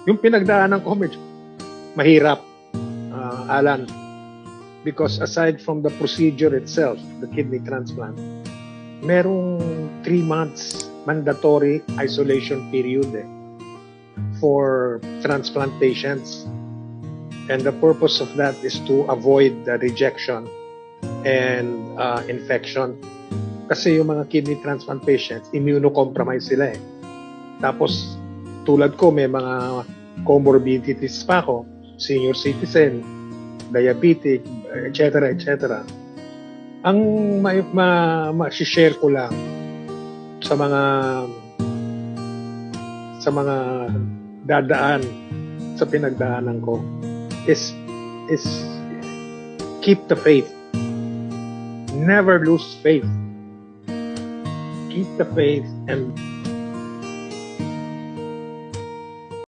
Yung pinagdaanan ko, medyo mahirap, Alan. Because aside from the procedure itself, the kidney transplant, merong 3 months mandatory isolation period for transplant patients. And the purpose of that is to avoid the rejection and infection. Kasi yung mga kidney transplant patients, immunocompromised sila Tapos, tulad ko, may mga comorbidities pa ako, senior citizen, diabetic, etc. etc. Ang ma-share ko lang sa mga dadaan sa pinagdaanan ko is keep the faith. Never lose faith. Keep the faith and